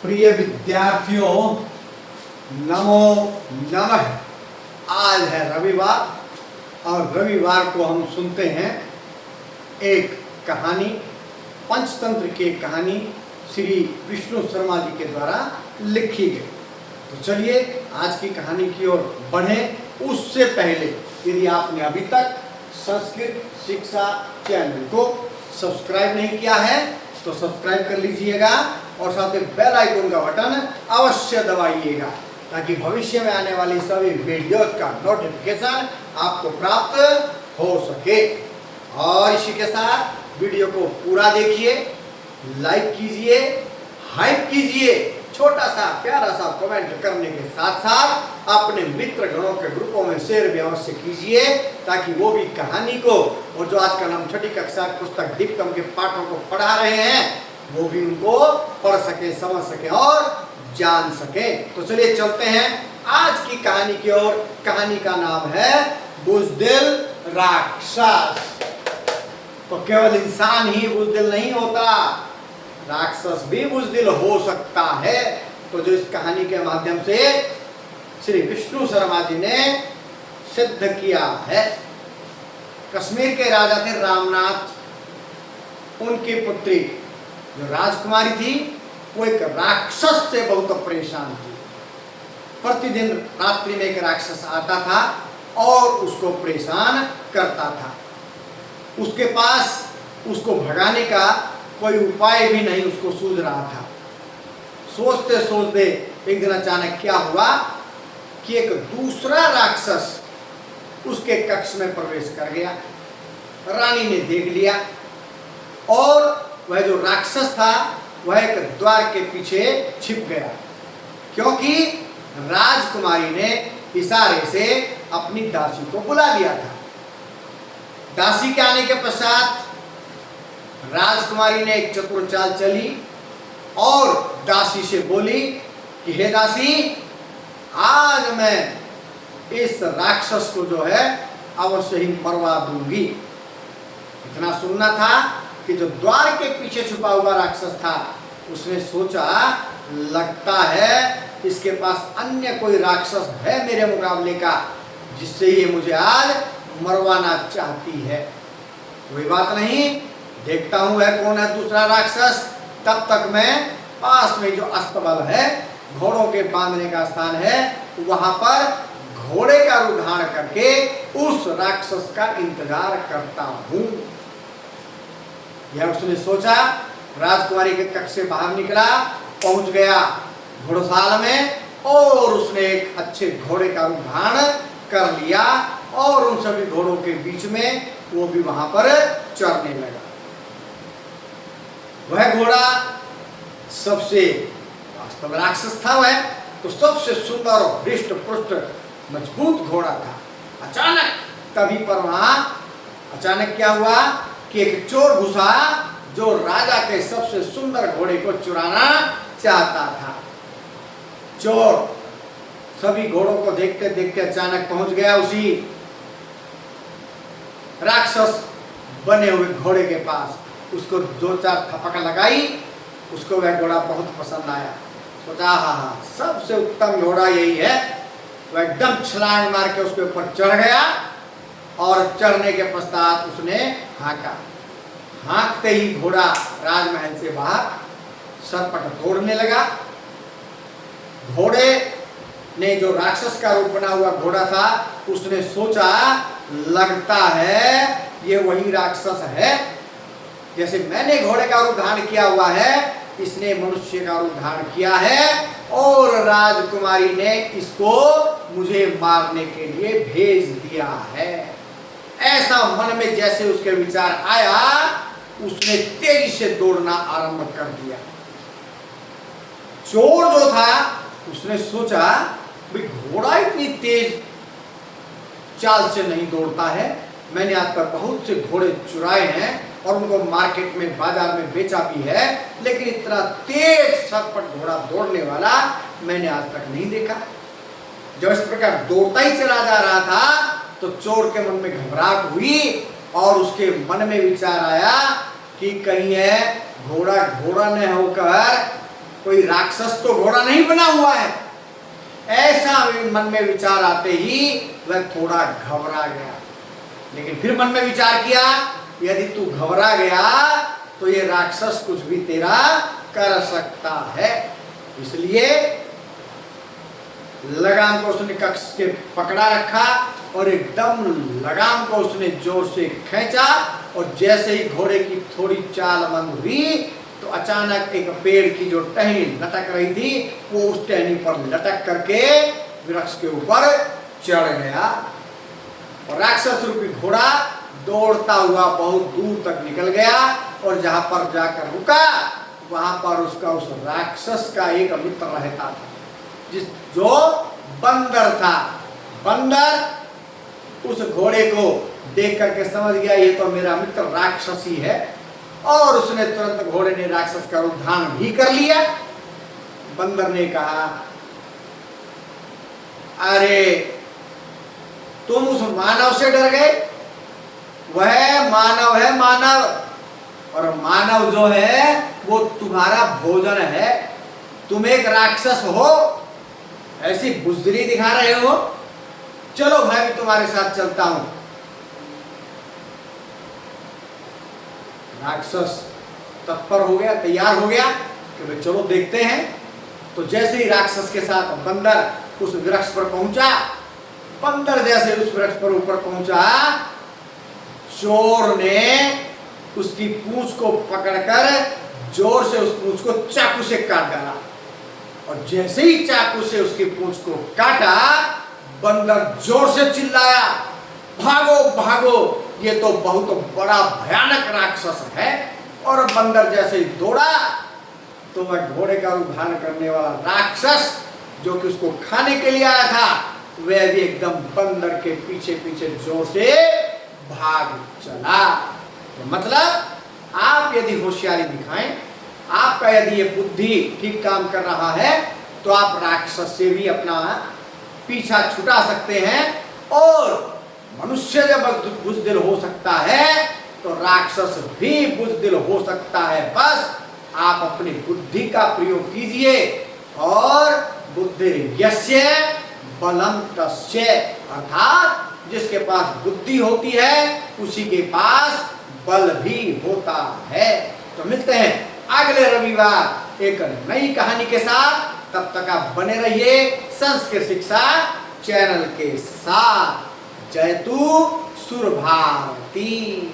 प्रिय विद्यार्थियों, नमो नमः। आज है रविवार और रविवार को हम सुनते हैं एक कहानी, पंचतंत्र की कहानी श्री विष्णु शर्मा जी के द्वारा लिखी गई। तो चलिए आज की कहानी की ओर बढ़ें। उससे पहले यदि आपने अभी तक संस्कृत शिक्षा चैनल को सब्सक्राइब नहीं किया है तो सब्सक्राइब कर लीजिएगा और साथ ही बेल आइकन का बटन अवश्य दबाइएगा ताकि भविष्य में आने वाली सभी वीडियो का नोटिफिकेशन आपको प्राप्त हो सके। और इसी के साथ वीडियो को पूरा देखिए, लाइक कीजिए, हाइप कीजिए, छोटा सा प्यारा सा कमेंट करने के साथ साथ अपने मित्र गणों के ग्रुपों में शेयर भी अवश्य कीजिए ताकि वो भी कहानी को और जो आजकल हम छठी कक्षा पुस्तक दीप्तम के पाठों को पढ़ा रहे हैं वो भी उनको पढ़ सके, समझ सके और जान सके। तो चलिए चलते हैं आज की कहानी की ओर। कहानी का नाम है बुज़दिल राक्षस। तो केवल इंसान ही बुज़दिल नहीं होता, राक्षस भी बुज़दिल हो सकता है। तो जो इस कहानी के माध्यम से श्री विष्णु शर्मा जी ने सिद्ध किया है। कश्मीर के राजा थे रामनाथ, उनकी पुत्री जो राजकुमारी थी वो एक राक्षस से बहुत परेशान थी। प्रतिदिन रात्रि में एक राक्षस आता था और उसको परेशान करता था। उसके पास उसको भगाने का कोई उपाय भी नहीं उसको सूझ रहा था। सोचते सोचते एक दिन अचानक क्या हुआ कि एक दूसरा राक्षस उसके कक्ष में प्रवेश कर गया। रानी ने देख लिया और वह जो राक्षस था वह एक द्वार के पीछे छिप गया, क्योंकि राजकुमारी ने इशारे से अपनी दासी को बुला लिया था। दासी के आने के पश्चात राजकुमारी ने एक चतुर चाल चली और दासी से बोली कि हे दासी, आज मैं इस राक्षस को जो है अवश्य ही मरवा दूंगी। इतना सुनना था कि जो द्वार के पीछे छुपा हुआ राक्षस था उसने सोचा लगता है इसके पास अन्य कोई राक्षस है मेरे मुकाबले का जिससे ये मुझे आज मरवाना चाहती है। कोई बात नहीं, देखता हूं है कौन है दूसरा राक्षस। तब तक मैं पास में जो अस्तबल है, घोड़ों के बांधने का स्थान है, वहां पर घोड़े का रूप धारण करके उस राक्षस का इंतजार करता हूं। यह उसने सोचा। राजकुमारी के कक्ष से बाहर निकला, पहुंच गया घोड़साल में और उसने एक अच्छे घोड़े का रूप धारण कर लिया और उन सभी घोड़ों के बीच में वो भी वहां पर चरने लगा। वह घोड़ा सबसे वास्तव राक्षस था, वह तो सबसे सुंदर और हृष्ट पुष्ट मजबूत घोड़ा था। अचानक तभी पर वहां अचानक क्या हुआ कि एक चोर घुसा जो राजा के सबसे सुंदर घोड़े को चुराना चाहता था। चोर सभी घोड़ों को देखते देखते अचानक पहुंच गया उसी राक्षस बने हुए घोड़े के पास। उसको दो चार थपक लगाई, उसको वह घोड़ा बहुत पसंद आया। सोचा हाँ, सबसे उत्तम घोड़ा यही है। वह एकदम छलांग मार के उसके ऊपर चढ़ गया और चढ़ने के पश्चात उसने हाँका। हाँकते ही घोड़ा राजमहल से बाहर सरपट दौड़ने लगा। घोड़े ने जो राक्षस का रूप बना हुआ घोड़ा था उसने सोचा लगता है ये वही राक्षस है, जैसे मैंने घोड़े का रूप धारण किया हुआ है इसने मनुष्य का रूप धारण किया है और राजकुमारी ने इसको मुझे मारने के लिए भेज दिया है। ऐसा मन में जैसे उसके विचार आया उसने तेजी से दौड़ना आरंभ कर दिया। चोर जो था उसने सोचा भाई घोड़ा इतनी तेज चाल से नहीं दौड़ता है, मैंने आज तक बहुत से घोड़े चुराए हैं और उनको मार्केट में बाजार में बेचा भी है, लेकिन इतना तेज सरपट घोड़ा दौड़ने वाला मैंने आज तक नहीं देखा। जब इस प्रकार दौड़ता ही चला जा रहा था तो चोर के मन में घबराहट हुई और उसके मन में विचार आया कि कहीं है घोड़ा न होकर कोई राक्षस तो घोड़ा नहीं बना हुआ है। ऐसा मन में विचार आते ही वह थोड़ा घबरा गया, लेकिन फिर मन में विचार किया, यदि तू घबरा गया तो ये राक्षस कुछ भी तेरा कर सकता है। इसलिए लगाम को उसने कक्ष के पकड़ा रखा और एकदम लगाम को उसने जोर से खींचा, और जैसे ही घोड़े की थोड़ी चाल मंद हुई तो अचानक एक पेड़ की जो टहनी लटक रही थी वो उस टहनी पर लटक करके वृक्ष के ऊपर चढ़ गया, और राक्षस रूपी घोड़ा दौड़ता हुआ बहुत दूर तक निकल गया, और जहां पर जाकर रुका वहां पर उसका उस राक्षस का एक मित्र रहता था, जो बंदर था। बंदर उस घोड़े को देख करके समझ गया ये तो मेरा मित्र राक्षस ही है, और उसने तुरंत घोड़े ने राक्षस का रूप धारण भी कर लिया। बंदर ने कहा, अरे तुम उस मानव से डर गए? वह मानव है, मानव, और मानव जो है वो तुम्हारा भोजन है। तुम एक राक्षस हो, ऐसी बुजदिली दिखा रहे हो। चलो मैं भी तुम्हारे साथ चलता हूं। राक्षस तत्पर हो गया, तैयार हो गया कि भाई चलो देखते हैं। तो जैसे ही राक्षस के साथ बंदर उस वृक्ष पर पहुंचा, बंदर जैसे उस वृक्ष पर ऊपर पहुंचा, चोर ने उसकी पूंछ को पकड़कर जोर से उस पूंछ को चाकू से काट डाला, और जैसे ही चाकू से उसकी पूंछ को काटा, बंदर जोर से चिल्लाया, भागो भागो, ये तो बहुत बड़ा भयानक राक्षस है। और बंदर जैसे ही दौड़ा तो वह घोड़े का रूप धारण करने वाला राक्षस जो कि उसको खाने के लिए आया था, वह भी एकदम बंदर के पीछे पीछे जोर से भाग चला। तो मतलब आप यदि होशियारी दिखाएं, आपका यदि ये बुद्धि ठीक काम कर रहा है, तो आप राक्षस से भी अपना पीछा छुटा सकते हैं। और मनुष्य जब बुजदिल हो सकता है तो राक्षस भी बुजदिल हो सकता है। बस आप अपनी बुद्धि का प्रयोग कीजिए, और बुद्धि यस्य बलम तस्य, अर्थात जिसके पास बुद्धि होती है उसी के पास बल भी होता है। तो मिलते हैं अगले रविवार एक नई कहानी के साथ। तब तक आप बने रहिए संस्कृत शिक्षा चैनल के साथ। जयतु सुर भारती।